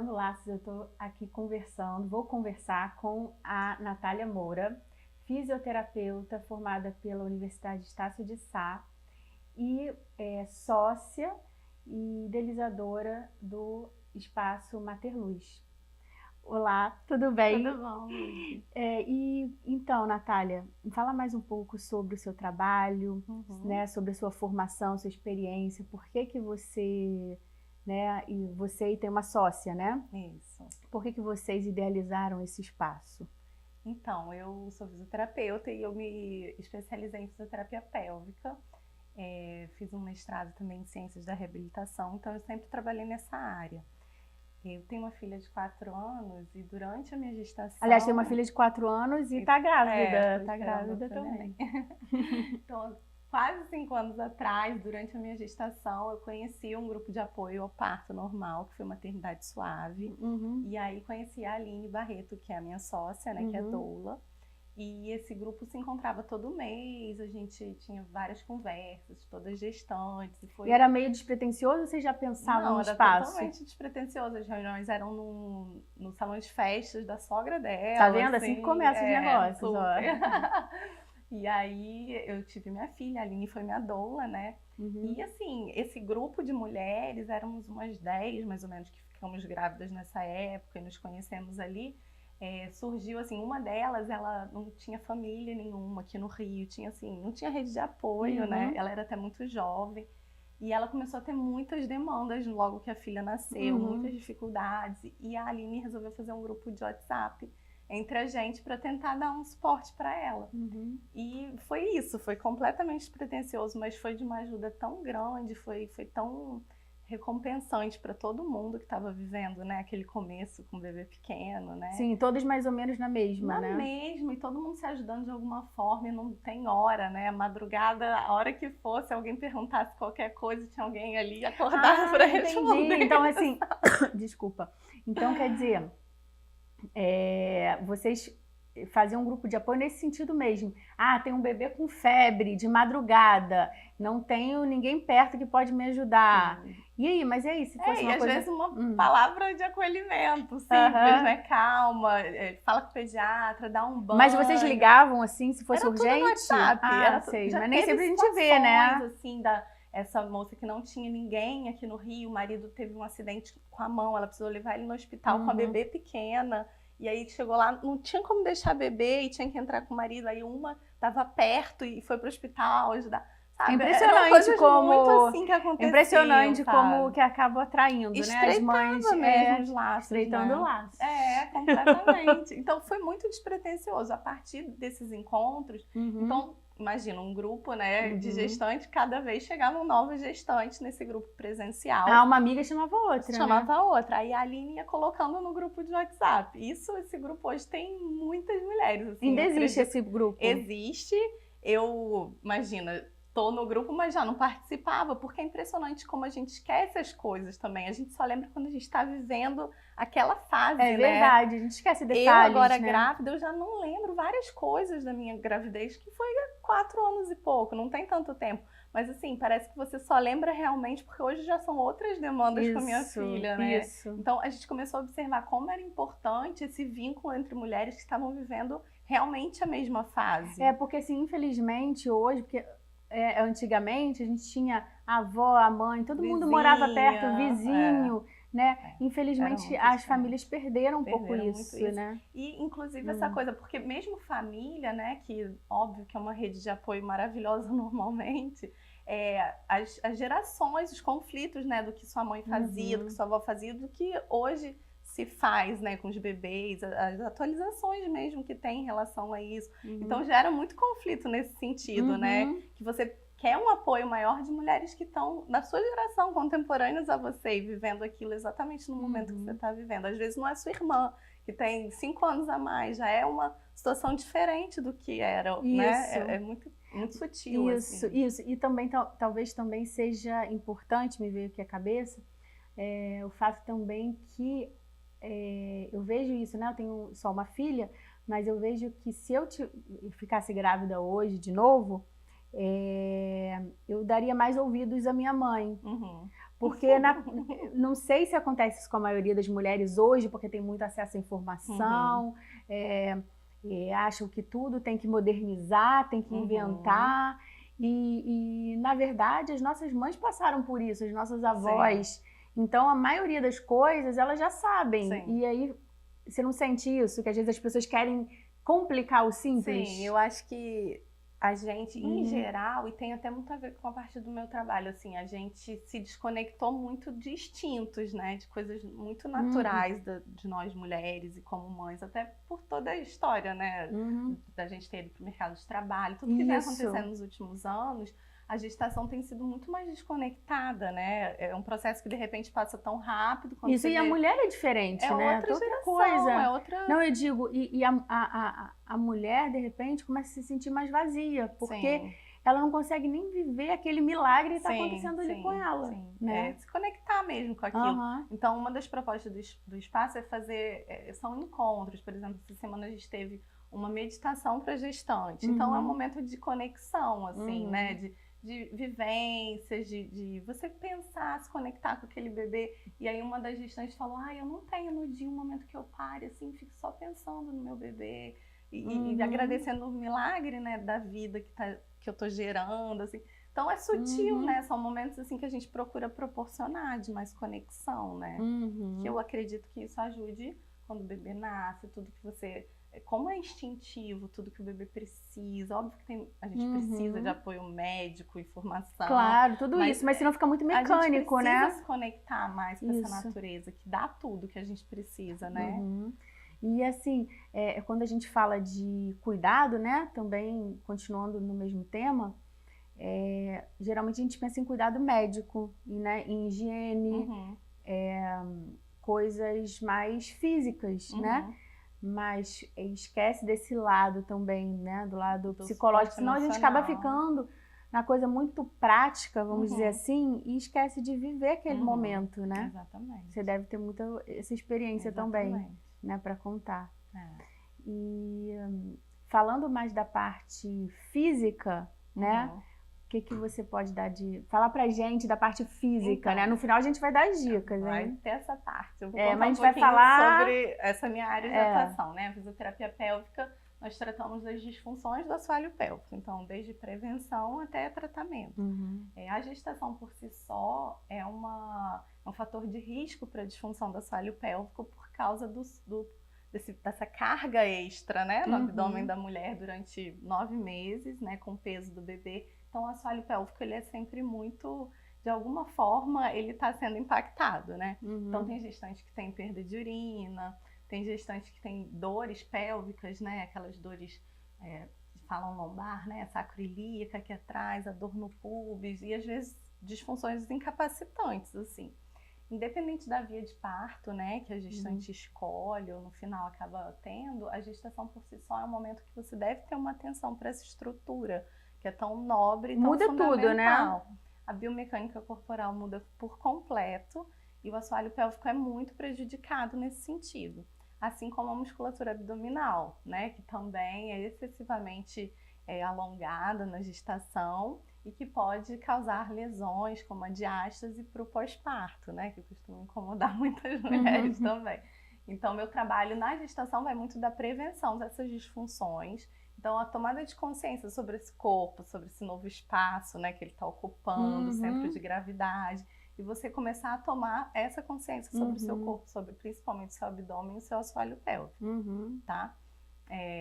Criando Laços. Eu estou aqui vou conversar com a Natália Moura, fisioterapeuta formada pela Universidade Estácio de Sá e sócia e idealizadora do Espaço Materluz. Olá, tudo bem? Tudo bom. Então, Natália, fala mais um pouco sobre o seu trabalho, né, sobre a sua formação, sua experiência, por que você, né, e você tem uma sócia, né? Isso. Por que vocês idealizaram esse espaço? Então, eu sou fisioterapeuta e eu me especializei em fisioterapia pélvica. Fiz um mestrado também em ciências da reabilitação, então eu sempre trabalhei nessa área. Eu tenho uma filha de 4 anos e durante a minha gestação... Aliás, tem uma filha de 4 anos e está grávida. Tá grávida também. Então, quase 5 anos atrás, durante a minha gestação, eu conheci um grupo de apoio ao parto normal, que foi Maternidade Suave. E aí conheci a Aline Barreto, que é a minha sócia, né, que é doula. E esse grupo se encontrava todo mês, a gente tinha várias conversas, todas gestantes. E era meio despretensioso ou vocês já pensavam no espaço? Não, era totalmente despretensioso. As reuniões eram no salão de festas da sogra dela. Tá vendo? Assim que começa os negócios, ó. E aí eu tive minha filha, a Aline foi minha doula, né? E assim, esse grupo de mulheres, éramos umas 10 mais ou menos que ficamos grávidas nessa época e nos conhecemos ali. Surgiu assim, uma delas, ela não tinha família nenhuma aqui no Rio, tinha assim, não tinha rede de apoio, né? Ela era até muito jovem e ela começou a ter muitas demandas logo que a filha nasceu, muitas dificuldades, e a Aline resolveu fazer um grupo de WhatsApp entre a gente para tentar dar um suporte para ela. E foi isso, foi completamente despretensioso, mas foi de uma ajuda tão grande, foi tão recompensante para todo mundo que estava vivendo, né, aquele começo com o bebê pequeno, né? Sim, todos mais ou menos na mesma, né? Na mesma, e todo mundo se ajudando de alguma forma, e não tem hora, né? A madrugada, a hora que fosse, alguém perguntasse qualquer coisa, tinha alguém ali acordado para responder. Então, assim, desculpa. Então, quer dizer, vocês faziam um grupo de apoio nesse sentido mesmo. Ah, tem um bebê com febre de madrugada, não tenho ninguém perto que pode me ajudar. E aí, mas e aí, se fosse uma às coisa... vezes uma palavra de acolhimento simples, né? Calma, fala com o pediatra, dá um banho. Mas vocês ligavam assim, se fosse urgente? Tudo no WhatsApp. Mas nem sempre a gente vê, né? Assim, essa moça que não tinha ninguém aqui no Rio, o marido teve um acidente com a mão, ela precisou levar ele no hospital com a bebê pequena. E aí chegou lá, não tinha como deixar bebê e tinha que entrar com o marido. Aí uma estava perto e foi para o hospital ajudar. Sabe? Impressionante como assim que aconteciam, impressionante como que acaba atraindo, né? As mães mesmo os laços, estreitando laços. Completamente. Então foi muito despretensioso a partir desses encontros. Então, imagina, um grupo, né, de gestantes, cada vez chegavam novos gestantes nesse grupo presencial. Uma amiga chamava outra. Chamava outra. Aí a Aline ia colocando no grupo de WhatsApp. Esse grupo hoje tem muitas mulheres. Assim, ainda existe esse grupo? Existe. Eu, imagina, tô no grupo, mas já não participava, porque é impressionante como a gente esquece as coisas também. A gente só lembra quando a gente está vivendo aquela fase, né? É verdade, a gente esquece detalhes, eu agora grávida, eu já não lembro várias coisas da minha gravidez, que foi há 4 anos e pouco, não tem tanto tempo. Mas assim, parece que você só lembra realmente, porque hoje já são outras demandas com a minha filha, né? Então a gente começou a observar como era importante esse vínculo entre mulheres que estavam vivendo realmente a mesma fase. Porque assim, infelizmente hoje, porque antigamente a gente tinha a avó, a mãe, todo mundo morava perto, vizinho, né? Infelizmente as famílias perderam um pouco isso, né? E inclusive essa coisa, porque mesmo família, né, que óbvio que é uma rede de apoio maravilhosa normalmente, as gerações, os conflitos, né, do que sua mãe fazia, do que sua avó fazia, do que hoje se faz, né, com os bebês, as atualizações mesmo que tem em relação a isso. Então gera muito conflito nesse sentido, né? Que você quer um apoio maior de mulheres que estão na sua geração, contemporâneas a você, e vivendo aquilo exatamente no momento que você está vivendo. Às vezes não é sua irmã, que tem 5 anos a mais, já é uma situação diferente do que era, né? É muito sutil. Isso. E também, talvez também seja importante, me veio aqui a cabeça, o fato também que eu vejo isso, né? Eu tenho só uma filha, mas eu vejo que se eu ficasse grávida hoje de novo, eu daria mais ouvidos à minha mãe. Porque não sei se acontece isso com a maioria das mulheres hoje, porque tem muito acesso à informação, acham que tudo tem que modernizar, tem que inventar. E, na verdade, as nossas mães passaram por isso, as nossas avós. Sim. Então, a maioria das coisas, elas já sabem. Sim. E aí, você não sente isso? Que às vezes as pessoas querem complicar o simples? Sim, eu acho que a gente, em geral, e tem até muito a ver com a parte do meu trabalho, assim, a gente se desconectou muito de instintos, né? De coisas muito naturais de nós mulheres e como mães, até por toda a história, né? Da gente ter ido para o mercado de trabalho, tudo que vem acontecendo nos últimos anos. A gestação tem sido muito mais desconectada, né? É um processo que de repente passa tão rápido. Isso, e a mulher é diferente, né? Outra outra geração, coisa. É outra... Não, eu digo, e a mulher, de repente, começa a se sentir mais vazia, porque ela não consegue nem viver aquele milagre que está acontecendo ali com ela. Sim. Né? Se conectar mesmo com aquilo. Então, uma das propostas do espaço é fazer, são encontros. Por exemplo, essa semana a gente teve uma meditação para gestante. Então, é um momento de conexão, assim, né? De vivências, de você pensar, se conectar com aquele bebê. E aí uma das gestantes falou, eu não tenho no dia um momento que eu pare, assim, fico só pensando no meu bebê. E agradecendo o milagre, né, da vida que eu tô gerando, assim. Então é sutil, né? São momentos, assim, que a gente procura proporcionar de mais conexão, né? Que eu acredito que isso ajude quando o bebê nasce, tudo que você... Como é instintivo, tudo que o bebê precisa. Óbvio que a gente precisa de apoio médico, informação. Claro, tudo isso, mas senão fica muito mecânico, né? A gente né? precisa se conectar mais com essa natureza, que dá tudo que a gente precisa, né? E assim, quando a gente fala de cuidado, né? Também, continuando no mesmo tema, geralmente a gente pensa em cuidado médico, né? Em higiene, coisas mais físicas, né? Mas esquece desse lado também, né? Do lado psicológico, senão a gente acaba ficando na coisa muito prática, vamos dizer assim, e esquece de viver aquele momento, né? Exatamente. Você deve ter muita essa experiência também, né? Para contar. E falando mais da parte física, né? O que você pode dar falar pra gente da parte física, né? No final a gente vai dar as dicas, vai né? ter essa parte. Eu vou contar mas a gente vai falar sobre essa minha área de atuação, né? A fisioterapia pélvica, nós tratamos das disfunções do assoalho pélvico. Então, desde prevenção até tratamento. A gestação por si só é um fator de risco para a disfunção do assoalho pélvico por causa dessa carga extra, né? No abdômen da mulher durante 9 meses, né? Com o peso do bebê. Então, o assoalho pélvico, ele é sempre muito, de alguma forma, ele está sendo impactado, né? Então, tem gestante que tem perda de urina, tem gestante que tem dores pélvicas, né? Aquelas dores, falam lombar, né? Sacroiliaca que atrás, a dor no púbis, e às vezes disfunções incapacitantes, assim. Independente da via de parto, né? Que a gestante escolhe ou no final acaba tendo, a gestação por si só é um momento que você deve ter uma atenção para essa estrutura, que é tão nobre e tão fundamental. Tudo, né? A biomecânica corporal muda por completo e o assoalho pélvico é muito prejudicado nesse sentido. Assim como a musculatura abdominal, né? Que também é excessivamente alongada na gestação e que pode causar lesões como a diástase para o pós-parto, né? Que costuma incomodar muitas mulheres também. Então, meu trabalho na gestação vai muito da prevenção dessas disfunções. Então, a tomada de consciência sobre esse corpo, sobre esse novo espaço, né, que ele está ocupando, o centro de gravidade, e você começar a tomar essa consciência sobre o seu corpo, sobre principalmente o seu abdômen e o seu assoalho pélvico, tá?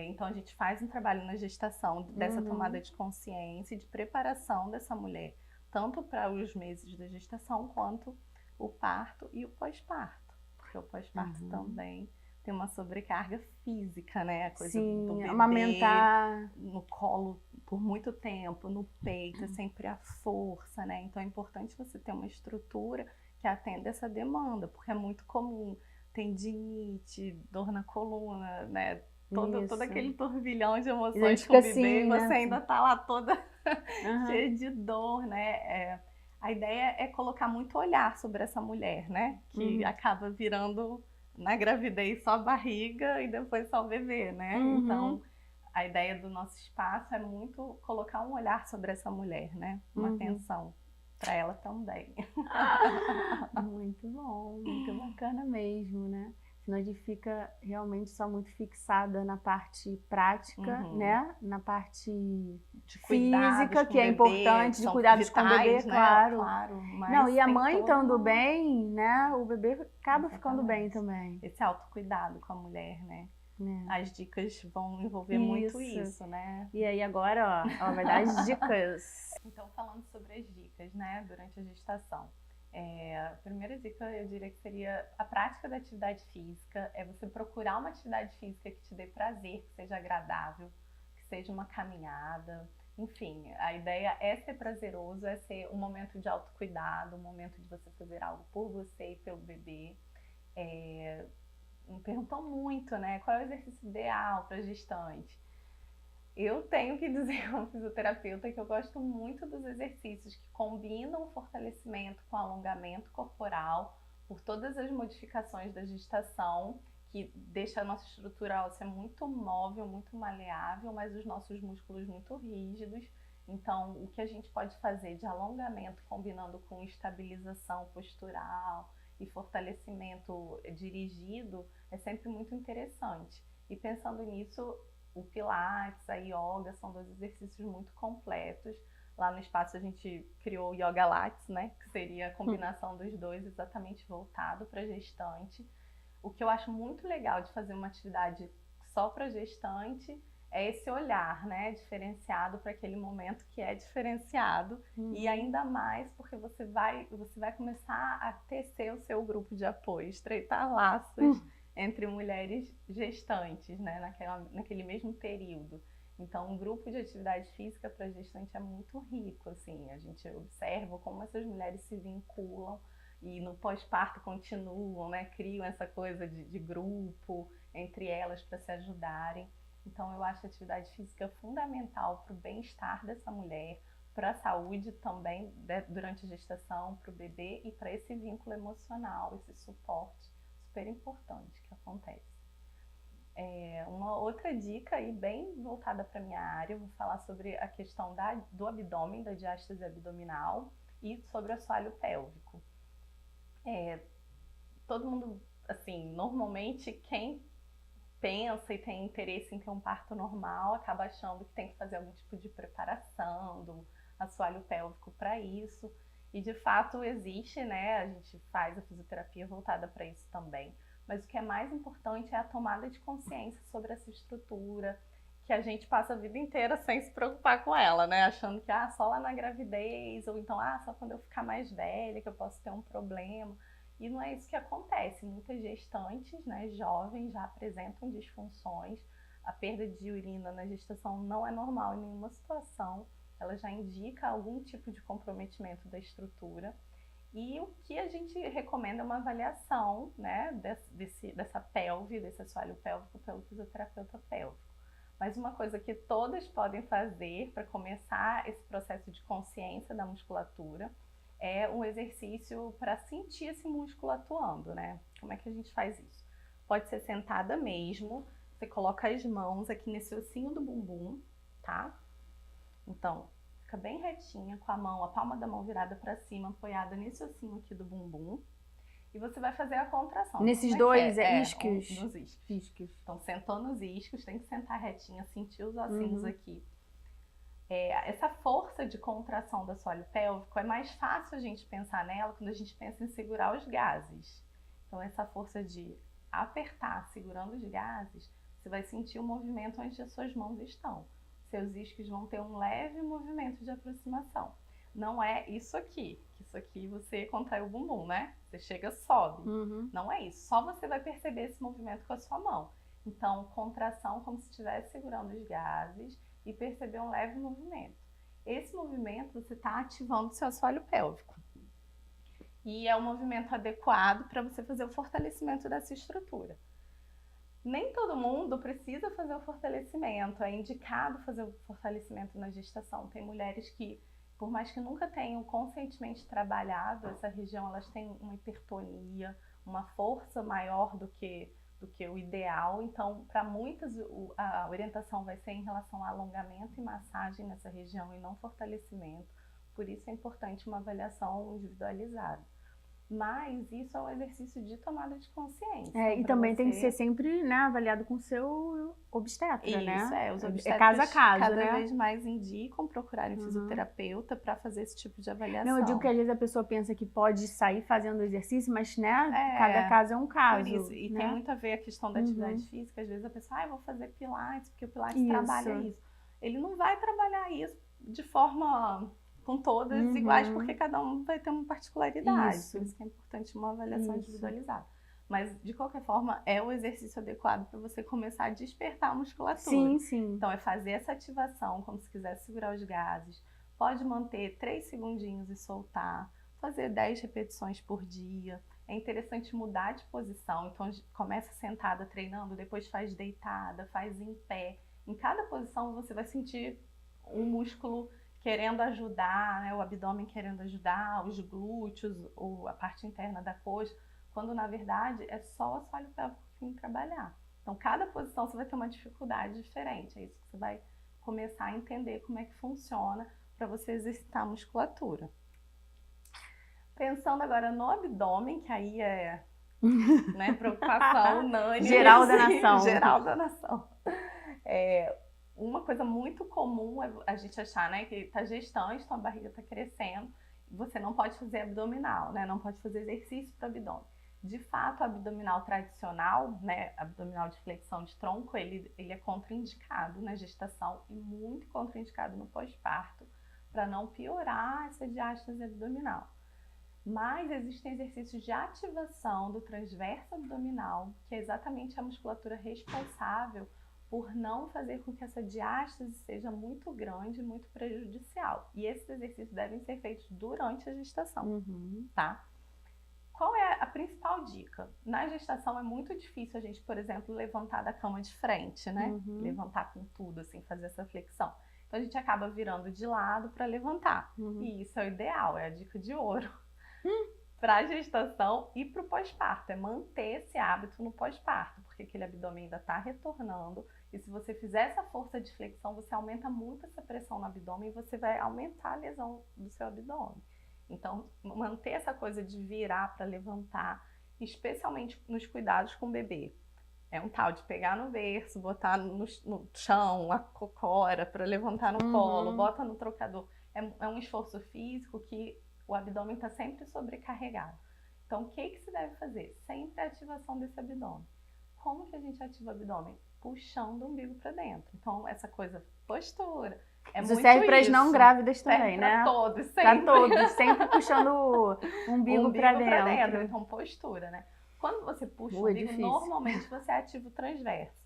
Então, a gente faz um trabalho na gestação dessa tomada de consciência e de preparação dessa mulher, tanto para os meses da gestação, quanto o parto e o pós-parto, porque o pós-parto também tem uma sobrecarga física, né? A coisa do bebê amamentar no colo por muito tempo, no peito, é sempre a força, né? Então é importante você ter uma estrutura que atenda essa demanda, porque é muito comum tendinite, dor na coluna, né? Todo aquele turbilhão de emoções com o bebê, assim, você né? ainda tá lá toda cheia de dor, né? A ideia é colocar muito olhar sobre essa mulher, né? Que acaba virando na gravidez só a barriga e depois só o bebê, né? Então, a ideia do nosso espaço é muito colocar um olhar sobre essa mulher, né? Uma atenção. para ela também. Muito bom, muito bacana mesmo, né? Senão a gente fica realmente só muito fixada na parte prática, né? Na parte de física, que é bebê, importante, de cuidados com o bebê, né? claro. Mas não, e a mãe estando bem, né? O bebê acaba ficando bem também. Esse autocuidado com a mulher, né? As dicas vão envolver muito isso, né? E aí agora, ó, vai dar as dicas. Então, falando sobre as dicas, né, durante a gestação. A primeira dica, eu diria que seria a prática da atividade física. É você procurar uma atividade física que te dê prazer, que seja agradável, que seja uma caminhada. Enfim, a ideia é ser prazeroso, é ser um momento de autocuidado, um momento de você fazer algo por você e pelo bebê. Me perguntam muito, né? Qual é o exercício ideal para gestante? Eu tenho que dizer como fisioterapeuta que eu gosto muito dos exercícios que combinam o fortalecimento com alongamento corporal, por todas as modificações da gestação, que deixa a nossa estrutura óssea muito móvel, muito maleável, mas os nossos músculos muito rígidos. Então, o que a gente pode fazer de alongamento combinando com estabilização postural e fortalecimento dirigido é sempre muito interessante. E pensando nisso, o Pilates, a Yoga são dois exercícios muito completos. Lá no espaço a gente criou o Yoga Lattes, né? Que seria a combinação dos dois, exatamente voltado para gestante. O que eu acho muito legal de fazer uma atividade só para gestante é esse olhar, né? Diferenciado para aquele momento que é diferenciado. E ainda mais porque você vai começar a tecer o seu grupo de apoio, estreitar laços entre mulheres gestantes, né, naquele mesmo período. Então, um grupo de atividade física para gestante é muito rico, assim, a gente observa como essas mulheres se vinculam e no pós-parto continuam, né, criam essa coisa de grupo entre elas para se ajudarem. Então, eu acho a atividade física fundamental para o bem-estar dessa mulher, para a saúde também durante a gestação, para o bebê e para esse vínculo emocional, esse suporte super importante que acontece. Uma outra dica aí bem voltada para a minha área, eu vou falar sobre a questão do abdômen, da diástase abdominal e sobre o assoalho pélvico. Todo mundo, assim, normalmente quem pensa e tem interesse em ter um parto normal acaba achando que tem que fazer algum tipo de preparação do assoalho pélvico para isso. E de fato existe, né? A gente faz a fisioterapia voltada para isso também. Mas o que é mais importante é a tomada de consciência sobre essa estrutura, que a gente passa a vida inteira sem se preocupar com ela, né? Achando que só lá na gravidez, ou então só quando eu ficar mais velha que eu posso ter um problema. E não é isso que acontece. Muitas gestantes, né, jovens, já apresentam disfunções. A perda de urina na gestação não é normal em nenhuma situação. Ela já indica algum tipo de comprometimento da estrutura. E o que a gente recomenda é uma avaliação, né, dessa pelve, desse assoalho pélvico pelo fisioterapeuta pélvico. Mas uma coisa que todas podem fazer para começar esse processo de consciência da musculatura é um exercício para sentir esse músculo atuando, né? Como é que a gente faz isso? Pode ser sentada mesmo, você coloca as mãos aqui nesse ossinho do bumbum, tá? Então, fica bem retinha com a palma da mão virada para cima, apoiada nesse ossinho aqui do bumbum. E você vai fazer a contração. Nesses dois isquios? Nos isquios. Então, sentou nos isquios, tem que sentar retinha, sentir os ossinhos aqui. Essa força de contração do assoalho pélvico é mais fácil a gente pensar nela quando a gente pensa em segurar os gases. Então, essa força de apertar, segurando os gases, você vai sentir o movimento onde as suas mãos estão. Seus isquios vão ter um leve movimento de aproximação. Não é isso aqui, que isso aqui você contrai o bumbum, né? Você chega, sobe. Não é isso, só você vai perceber esse movimento com a sua mão. Então, contração como se estivesse segurando os gases e perceber um leve movimento. Esse movimento você está ativando o seu assoalho pélvico. E é um movimento adequado para você fazer o fortalecimento dessa estrutura. Nem todo mundo precisa fazer o fortalecimento, é indicado fazer o fortalecimento na gestação. Tem mulheres que, por mais que nunca tenham conscientemente trabalhado essa região, elas têm uma hipertonia, uma força maior do que o ideal. Então, para muitas, a orientação vai ser em relação a alongamento e massagem nessa região e não fortalecimento, Por isso é importante uma avaliação individualizada. Mas isso é um exercício de tomada de consciência. E também tem que ser sempre, né, avaliado com o seu obstetra, né? Isso, os obstetras caso a caso, cada né? vez mais indicam procurarem fisioterapeuta para fazer esse tipo de avaliação. Não, eu digo que às vezes a pessoa pensa que pode sair fazendo exercício, mas, né, cada caso é um caso. Isso. E né? Tem muito a ver a questão da atividade física. Às vezes a pessoa, eu vou fazer pilates, porque o pilates trabalha isso. Ele não vai trabalhar isso de forma com todas iguais, porque cada um vai ter uma particularidade. Por isso que é importante uma avaliação individualizada. Mas, de qualquer forma, é o exercício adequado para você começar a despertar a musculatura. Sim, sim. Então, é fazer essa ativação, como se quiser segurar os gases. Pode manter 3 segundinhos e soltar. Fazer 10 repetições por dia. É interessante mudar de posição. Então, começa sentada treinando, depois faz deitada, faz em pé. Em cada posição, você vai sentir um músculo querendo ajudar, né? O abdômen querendo ajudar, os glúteos, ou a parte interna da coxa, quando na verdade é só o assoalho pélvico que tem que trabalhar. Então, cada posição você vai ter uma dificuldade diferente. É isso que você vai começar a entender como é que funciona para você exercitar a musculatura. Pensando agora no abdômen, que aí é né, preocupação unânime. Geral da nação. Geral da nação. Uma coisa muito comum é a gente achar, né, que está gestante, então a barriga está crescendo, você não pode fazer abdominal, né, não pode fazer exercício para o abdômen. De fato, o abdominal tradicional, né, abdominal de flexão de tronco, ele é contraindicado na gestação e muito contraindicado no pós-parto, para não piorar essa diástase abdominal. Mas existem exercícios de ativação do transverso abdominal, que é exatamente a musculatura responsável por não fazer com que essa diástase seja muito grande e muito prejudicial. E esses exercícios devem ser feitos durante a gestação, tá? Qual é a principal dica? Na gestação é muito difícil a gente, por exemplo, levantar da cama de frente, né? Levantar com tudo, assim, fazer essa flexão. Então a gente acaba virando de lado para levantar. E isso é o ideal, é a dica de ouro. Para a gestação e para o pós-parto, é manter esse hábito no pós-parto, porque aquele abdômen ainda está retornando, e se você fizer essa força de flexão, você aumenta muito essa pressão no abdômen e você vai aumentar a lesão do seu abdômen. Então, manter essa coisa de virar para levantar, especialmente nos cuidados com o bebê. É um tal de pegar no berço, botar no chão, a cocora para levantar no colo, bota no trocador. É um esforço físico que o abdômen está sempre sobrecarregado. Então, o que você deve fazer? Sempre a ativação desse abdômen. Como que a gente ativa o abdômen? Puxando o umbigo para dentro. Então, essa coisa, postura. Isso serve para as não grávidas também, né? Para todos, sempre. Para todos, sempre puxando o umbigo para dentro. Então, postura, né? Quando você puxa o umbigo, normalmente você ativa o transverso.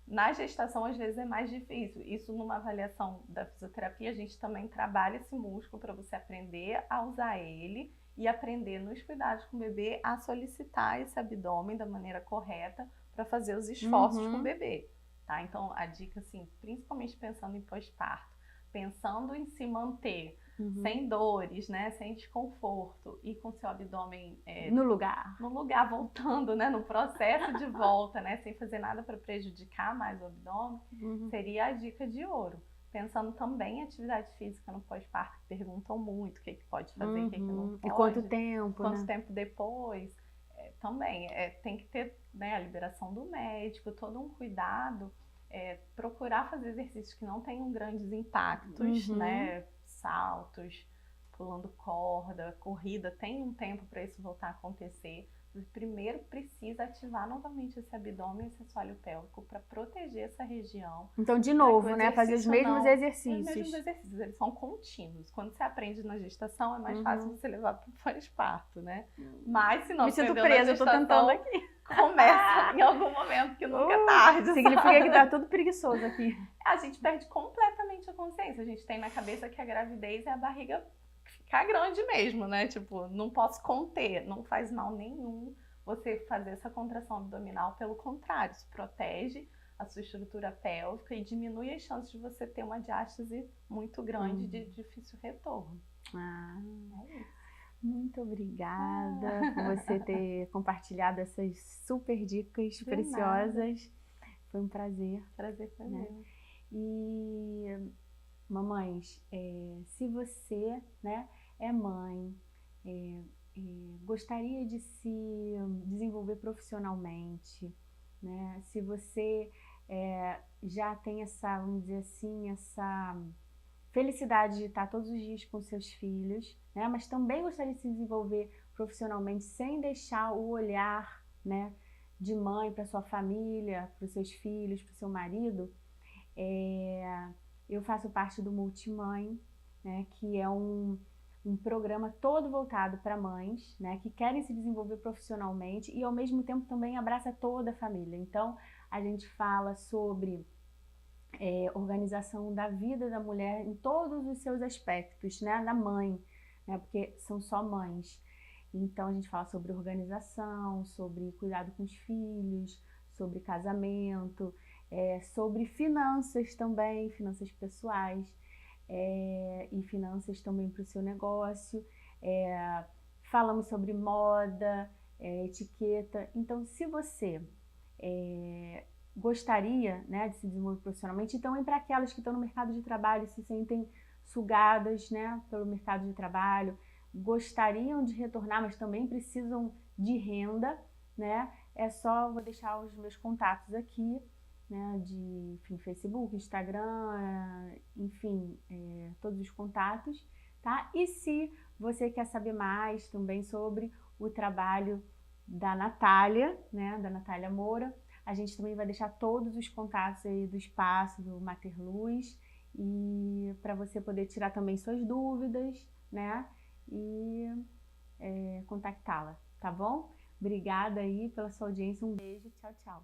Na gestação, às vezes, é mais difícil. Isso, numa avaliação da fisioterapia, a gente também trabalha esse músculo para você aprender a usar ele e aprender nos cuidados com o bebê a solicitar esse abdômen da maneira correta para fazer os esforços com o bebê. Tá? Então, a dica, assim, principalmente pensando em pós-parto, pensando em se manter sem dores, né, sem desconforto e com seu abdômen no lugar, voltando, né, no processo de volta, né, sem fazer nada para prejudicar mais o abdômen, seria a dica de ouro. Pensando também em atividade física no pós-parto, que perguntam muito o que pode fazer, o que não pode. E quanto tempo, quanto tempo depois. Também tem que ter, né, a liberação do médico, todo um cuidado, procurar fazer exercícios que não tenham grandes impactos, né, saltos, pulando corda, corrida, tem um tempo para isso voltar a acontecer. Primeiro precisa ativar novamente esse abdômen, esse assoalho pélvico para proteger essa região. Então, de novo, né, fazer os mesmos exercícios. Os mesmos exercícios, eles são contínuos. Quando você aprende na gestação, é mais fácil você levar para o pós-parto, né? Mas se não me sinto presa, eu tô tentando aqui. Começa em algum momento, que nunca é tarde. Significa que tá tudo preguiçoso aqui. A gente perde completamente a consciência. A gente tem na cabeça que a gravidez é a barriga ficar grande mesmo, né? Tipo, não posso conter, não faz mal nenhum você fazer essa contração abdominal. Pelo contrário, isso protege a sua estrutura pélvica e diminui as chances de você ter uma diástase muito grande de difícil retorno. É isso. Muito obrigada por você ter compartilhado essas super dicas preciosas. Foi um prazer. Prazer foi meu. E mamães, se você, né, é mãe, gostaria de se desenvolver profissionalmente, né, se você já tem essa, vamos dizer assim, essa felicidade de estar todos os dias com seus filhos, né, mas também gostaria de se desenvolver profissionalmente sem deixar o olhar, né, de mãe para sua família, para os seus filhos, para o seu marido, eu faço parte do Multimãe, né, que é um programa todo voltado para mães, né, que querem se desenvolver profissionalmente e ao mesmo tempo também abraça toda a família. Então a gente fala sobre organização da vida da mulher em todos os seus aspectos, né, da mãe, né, porque são só mães. Então a gente fala sobre organização, sobre cuidado com os filhos, sobre casamento, sobre finanças também, finanças pessoais, e finanças também para o seu negócio. Falamos sobre moda, etiqueta. Então, se você gostaria, né, de se desenvolver profissionalmente, e também para aquelas que estão no mercado de trabalho e se sentem sugadas, né, pelo mercado de trabalho, gostariam de retornar, mas também precisam de renda, né, vou deixar os meus contatos aqui, né, de Facebook, Instagram, enfim, todos os contatos, tá? E se você quer saber mais também sobre o trabalho da Natália, né, da Natália Moura, a gente também vai deixar todos os contatos aí do espaço, do Mater Luz, e para você poder tirar também suas dúvidas, né, e contactá-la, tá bom? Obrigada aí pela sua audiência, um beijo, tchau, tchau.